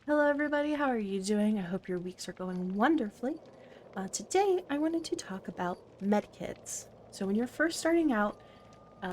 Hello everybody, how are you doing? I hope your weeks are going wonderfully. Today I wanted to talk about medkits. So when you're first starting out,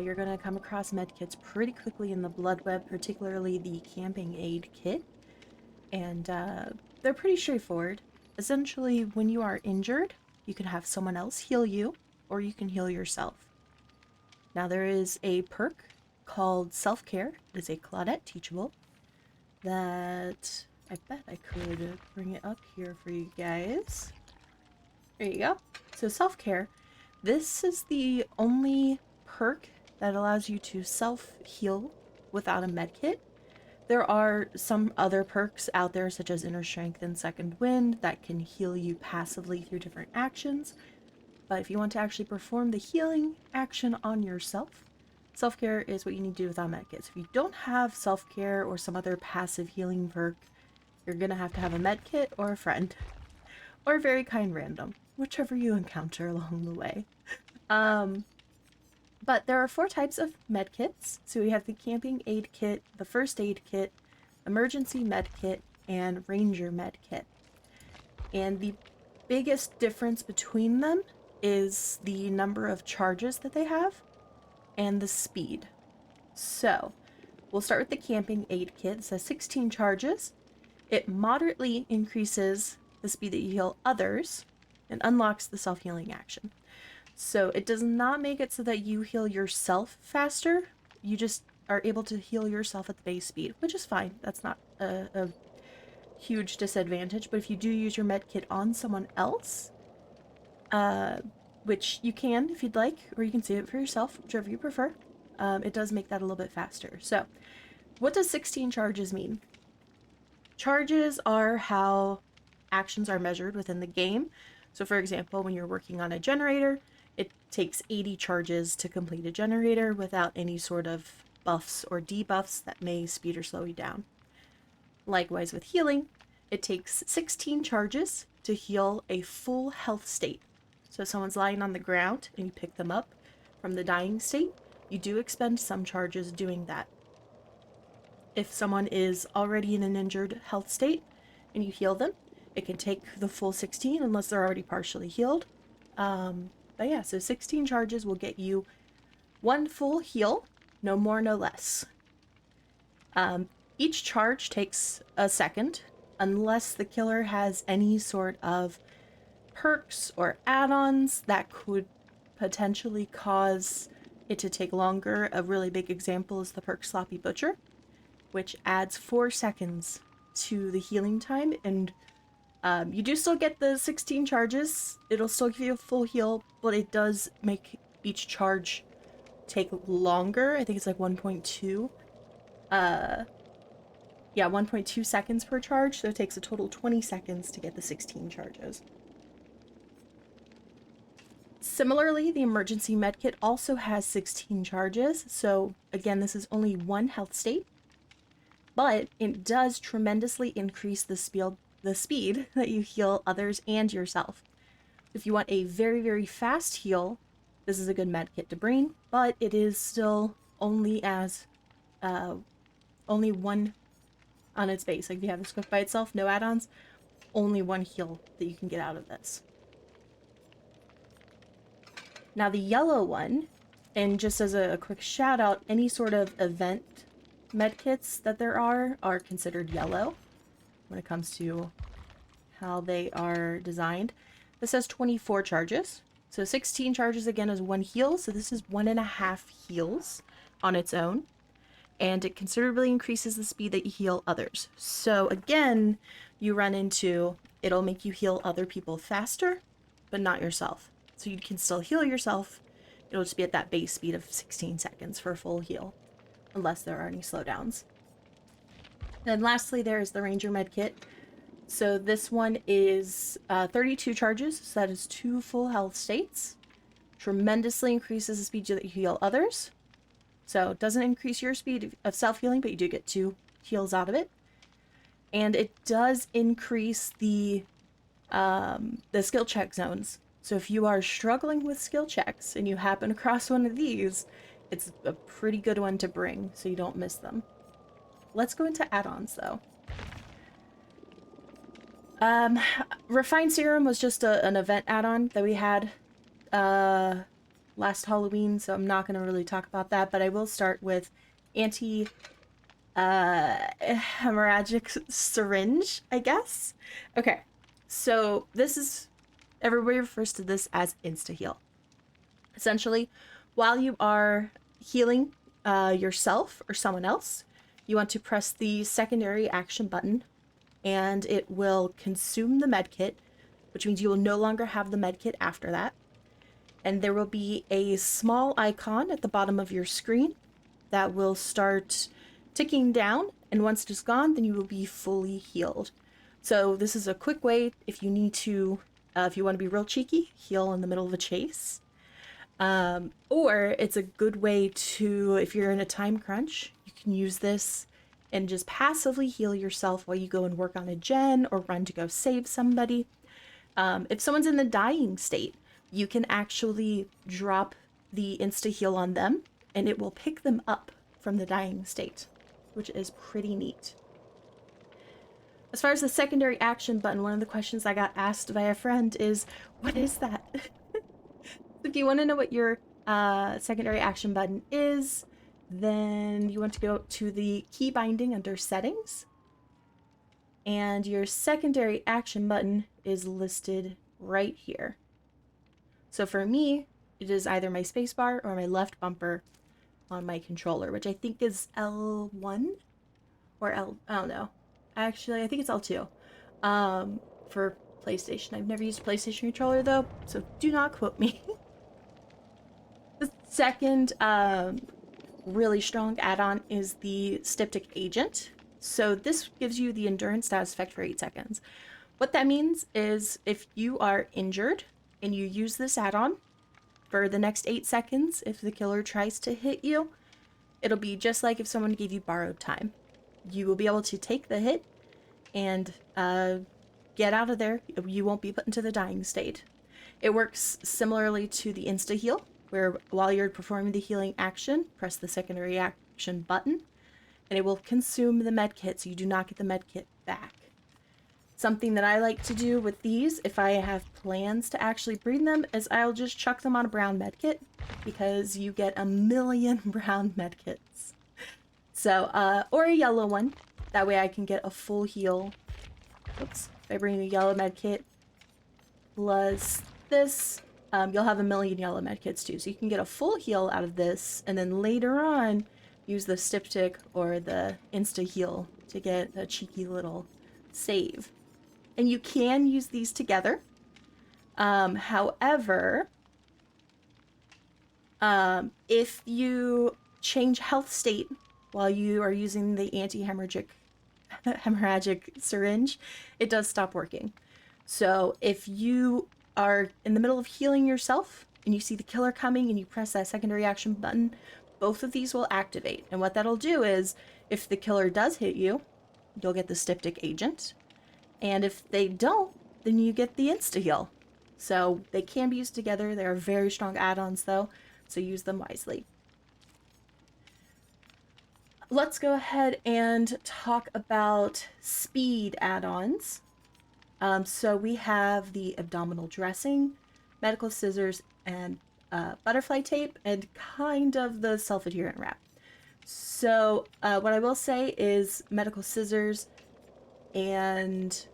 you're going to come across medkits pretty quickly in the blood web, particularly the camping aid kit. And they're pretty straightforward. Essentially, when you are injured, you can have someone else heal you, or you can heal yourself. Now there is a perk called self-care. It is a Claudette teachable that I bet I could bring it up here for you guys. There you go. So self-care. This is the only perk that allows you to self-heal without a medkit. There are some other perks out there, such as Inner Strength and Second Wind, that can heal you passively through different actions. But if you want to actually perform the healing action on yourself, self-care is what you need to do without medkits. If you don't have self-care or some other passive healing perk, you're gonna have to have a medkit or a friend. Or a very kind random, whichever you encounter along the way. But there are 4 types of medkits. So we have the camping aid kit, the first aid kit, emergency med kit, and ranger med kit. And the biggest difference between them is the number of charges that they have and the speed. So we'll start with the camping aid kit. It says 16 charges. It moderately increases the speed that you heal others and unlocks the self-healing action. So it does not make it so that you heal yourself faster. You just are able to heal yourself at the base speed, which is fine. That's not a huge disadvantage. But if you do use your med kit on someone else, which you can if you'd like, or you can save it for yourself, whichever you prefer, it does make that a little bit faster. So what does 16 charges mean? Charges are how actions are measured within the game. So for example, when you're working on a generator, it takes 80 charges to complete a generator without any sort of buffs or debuffs that may speed or slow you down. Likewise with healing, it takes 16 charges to heal a full health state. So if someone's lying on the ground and you pick them up from the dying state, you do expend some charges doing that. If someone is already in an injured health state and you heal them, it can take the full 16 unless they're already partially healed. But yeah, so 16 charges will get you 1 full heal, no more, no less. Each charge takes a second, unless the killer has any sort of perks or add-ons that could potentially cause it to take longer. A really big example is the perk Sloppy Butcher, which adds 4 seconds to the healing time, and you do still get the 16 charges. It'll still give you a full heal, but it does make each charge take longer. I think it's like 1.2. Yeah, 1.2 seconds per charge, so it takes a total 20 seconds to get the 16 charges. Similarly, the emergency medkit also has 16 charges, so again, this is only 1 health state, but it does tremendously increase the speed that you heal others and yourself. If you want a very, very fast heal, this is a good medkit to bring, but it is still only as only 1 on its base. Like if you have this quick by itself, no add-ons, only 1 heal that you can get out of this. Now the yellow one, and just as a quick shout out, any sort of event medkits that there are considered yellow when it comes to how they are designed. This has 24 charges. So 16 charges again is 1 heal, so this is 1.5 heals on its own. And it considerably increases the speed that you heal others. So again, you run into, it'll make you heal other people faster, but not yourself. So you can still heal yourself. It'll just be at that base speed of 16 seconds for a full heal, unless there are any slowdowns. And lastly, there is the Ranger Medkit. So this one is 32 charges, so that is 2 full health states. Tremendously increases the speed that you heal others. So it doesn't increase your speed of self-healing, but you do get 2 heals out of it. And it does increase the skill check zones. So if you are struggling with skill checks and you happen across one of these, it's a pretty good one to bring so you don't miss them. Let's go into add-ons though. Um, Refined Serum was just an event add-on that we had uh, last Halloween, so I'm not going to really talk about that, but I will start with anti hemorrhagic syringe, I guess. Okay, so this is everybody refers to this as Instaheal. Essentially, while you are healing yourself or someone else, you want to press the secondary action button and it will consume the medkit, which means you will no longer have the medkit after that. And there will be a small icon at the bottom of your screen that will start ticking down. And once it is gone, then you will be fully healed. So this is a quick way if you need to, if you want to be real cheeky, heal in the middle of a chase. Or it's a good way to, if you're in a time crunch, you can use this and just passively heal yourself while you go and work on a gen or run to go save somebody. If someone's in the dying state, you can actually drop the insta heal on them and it will pick them up from the dying state, which is pretty neat. As far as the secondary action button, one of the questions I got asked by a friend is, what is that? If you want to know what your secondary action button is, then you want to go to the key binding under settings. And your secondary action button is listed right here. So for me, it is either my spacebar or my left bumper on my controller, which I think is L1 or I don't know. Actually, I think it's L2 for PlayStation. I've never used a PlayStation controller though, so do not quote me. The second really strong add-on is the Styptic Agent. So this gives you the endurance status effect for 8 seconds. What that means is if you are injured and you use this add-on for the next 8 seconds, if the killer tries to hit you, it'll be just like if someone gave you borrowed time. You will be able to take the hit and get out of there. You won't be put into the dying state. It works similarly to the Instaheal, where while you're performing the healing action, press the secondary action button, and it will consume the medkit, so you do not get the medkit back. Something that I like to do with these, if I have plans to actually breed them, is I'll just chuck them on a brown medkit, because you get a million brown medkits. So, or a yellow one. That way I can get a full heal. Oops. If I bring a yellow medkit plus this, you'll have a million yellow medkits too. So you can get a full heal out of this, and then later on, use the Styptic or the Instaheal to get a cheeky little save. And you can use these together. However, if you change health state while you are using the anti-hemorrhagic syringe, it does stop working. So if you are in the middle of healing yourself and you see the killer coming and you press that secondary action button, both of these will activate. And what that'll do is, if the killer does hit you, you'll get the Styptic Agent. And if they don't, then you get the Instaheal. So they can be used together. They are very strong add-ons though, so use them wisely. Let's go ahead and talk about speed add-ons. So we have the abdominal dressing, medical scissors, and butterfly tape, and kind of the self-adherent wrap. So what I will say is medical scissors and...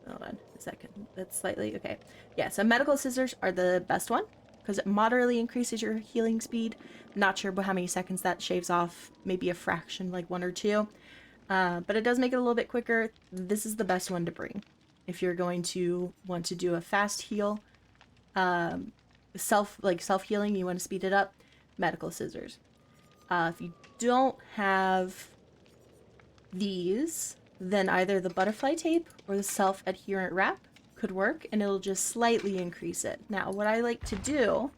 hold on a second. That's slightly... okay. Yeah, so medical scissors are the best one because it moderately increases your healing speed. Not sure how many seconds that shaves off, maybe a fraction, like 1 or 2. But it does make it a little bit quicker. This is the best one to bring if you're going to want to do a fast heal. Self-healing, you want to speed it up, medical scissors. If you don't have these, then either the butterfly tape or the self-adherent wrap could work, and it'll just slightly increase it. Now, what I like to do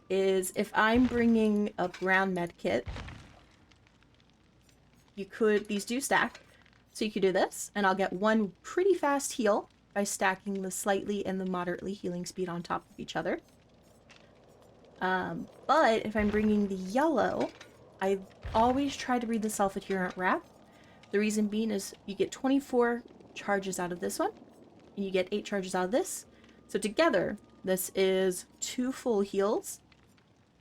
is if I'm bringing a brown med kit, these do stack. So you could do this, and I'll get one pretty fast heal by stacking the slightly and the moderately healing speed on top of each other. But if I'm bringing the yellow, I always try to read the self-adherent wrap. The reason being is you get 24 charges out of this one, and you get 8 charges out of this. So together, this is 2 full heals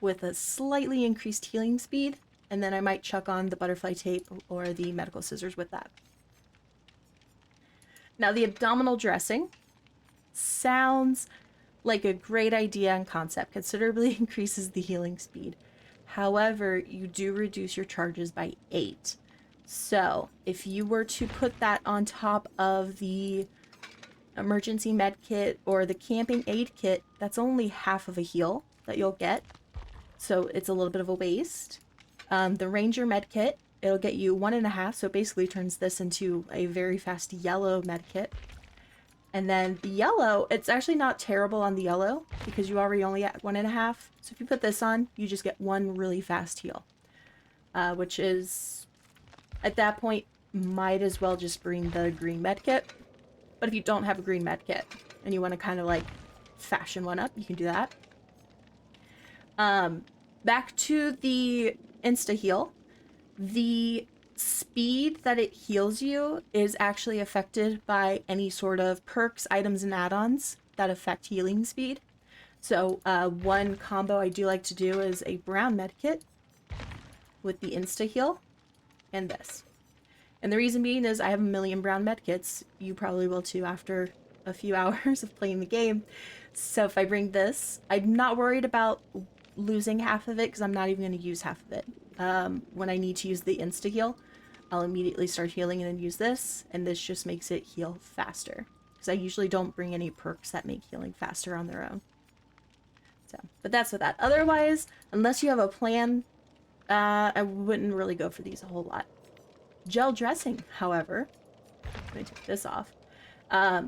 with a slightly increased healing speed, and then I might chuck on the butterfly tape or the medical scissors with that. Now, the abdominal dressing sounds like a great idea and concept, considerably increases the healing speed. However, you do reduce your charges by 8. So, if you were to put that on top of the emergency med kit or the camping aid kit, that's only half of a heal that you'll get. So it's a little bit of a waste. The ranger med kit, it'll get you 1.5, so it basically turns this into a very fast yellow med kit. And then the yellow, it's actually not terrible on the yellow because you already only get 1.5. So if you put this on, you just get 1 really fast heal, which is, at that point, might as well just bring the green med kit. But if you don't have a green med kit and you want to kind of like fashion one up, you can do that. Back to the Instaheal. The speed that it heals you is actually affected by any sort of perks, items, and add-ons that affect healing speed. So one combo I do like to do is a brown medkit with the Instaheal and this. And the reason being is I have a million brown medkits. You probably will too after a few hours of playing the game. So if I bring this, I'm not worried about losing half of it because I'm not even going to use half of it. When I need to use the Instaheal, I'll immediately start healing and then use this, and this just makes it heal faster. Because I usually don't bring any perks that make healing faster on their own. So, but that's with that. Otherwise, unless you have a plan, I wouldn't really go for these a whole lot. Gel dressing, however, let me take this off.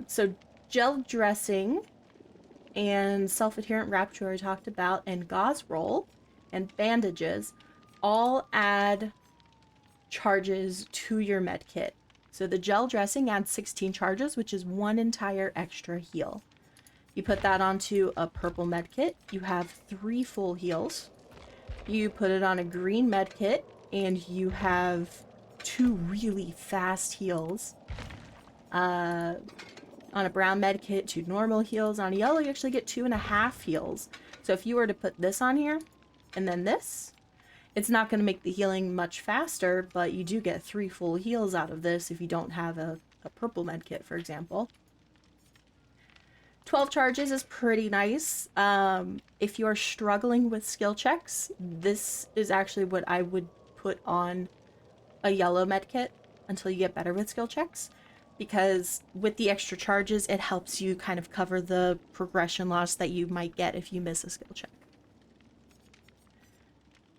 So gel dressing and self-adherent wrap, which we already talked about, and gauze roll and bandages all add charges to your med kit. So the gel dressing adds 16 charges, which is 1 entire extra heal. You put that onto a purple med kit, you have 3 full heals. You put it on a green med kit, and you have 2 really fast heals. On a brown med kit, 2 normal heals. On a yellow, you actually get 2.5 heals. So if you were to put this on here, and then this, it's not going to make the healing much faster, but you do get 3 full heals out of this if you don't have a purple med kit, for example. 12 charges is pretty nice. If you are struggling with skill checks, this is actually what I would put on a yellow med kit until you get better with skill checks. Because with the extra charges, it helps you kind of cover the progression loss that you might get if you miss a skill check.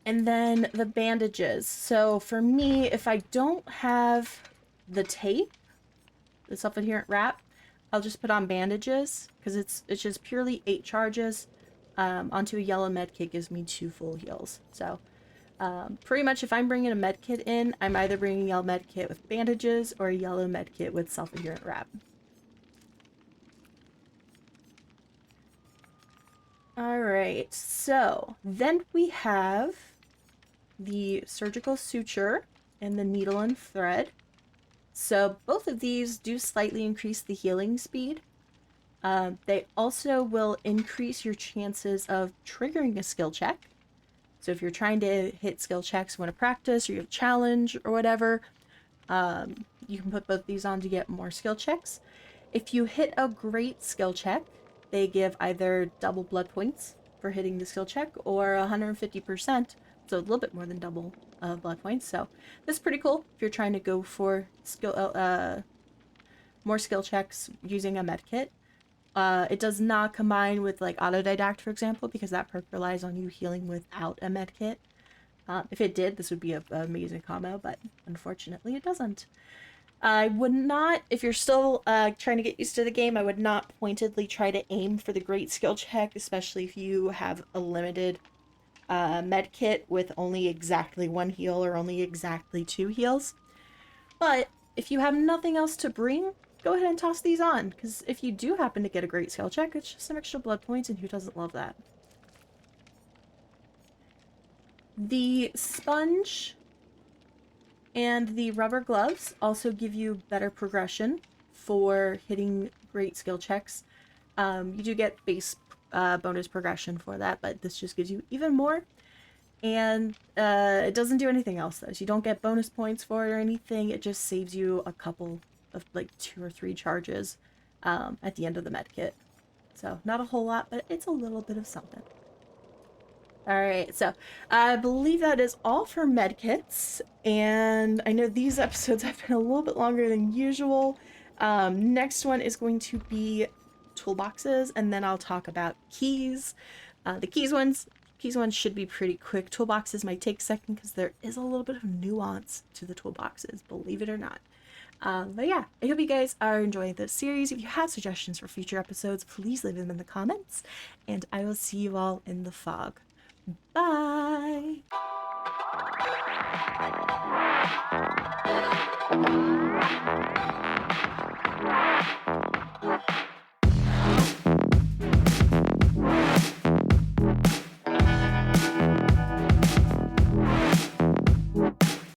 And then the bandages. So for me, if I don't have the tape, the self-adherent wrap, I'll just put on bandages because it's just purely 8 charges onto a yellow med kit gives me 2 full heals. So pretty much if I'm bringing a med kit in, I'm either bringing a yellow med kit with bandages or a yellow med kit with self-adherent wrap. Alright, so then we have the surgical suture and the needle and thread. So both of these do slightly increase the healing speed. They also will increase your chances of triggering a skill check. So if you're trying to hit skill checks, want to practice, or you have a challenge or whatever, you can put both these on to get more skill checks. If you hit a great skill check, they give either double blood points for hitting the skill check or 150%, so a little bit more than double blood points. So this is pretty cool if you're trying to go for more skill checks using a med kit. It does not combine with like autodidact, for example, because that perk relies on you healing without a med kit. If it did, this would be an amazing combo, but unfortunately it doesn't. I would not, if you're still trying to get used to the game, I would not pointedly try to aim for the great skill check, especially if you have a limited med kit with only exactly 1 heal or only exactly 2 heals. But if you have nothing else to bring, go ahead and toss these on, because if you do happen to get a great skill check, it's just some extra blood points, and who doesn't love that? The sponge and the rubber gloves also give you better progression for hitting great skill checks. You do get base bonus progression for that, but this just gives you even more. And it doesn't do anything else though. So you don't get bonus points for it or anything. It just saves you a couple of like 2 or 3 charges at the end of the med kit. So not a whole lot, but it's a little bit of something. All right, so I believe that is all for medkits, and I know these episodes have been a little bit longer than usual. Next one is going to be toolboxes, and then I'll talk about keys. The keys ones should be pretty quick. Toolboxes might take a second because there is a little bit of nuance to the toolboxes, believe it or not. But yeah, I hope you guys are enjoying this series. If you have suggestions for future episodes, please leave them in the comments, and I will see you all in the fog. Bye!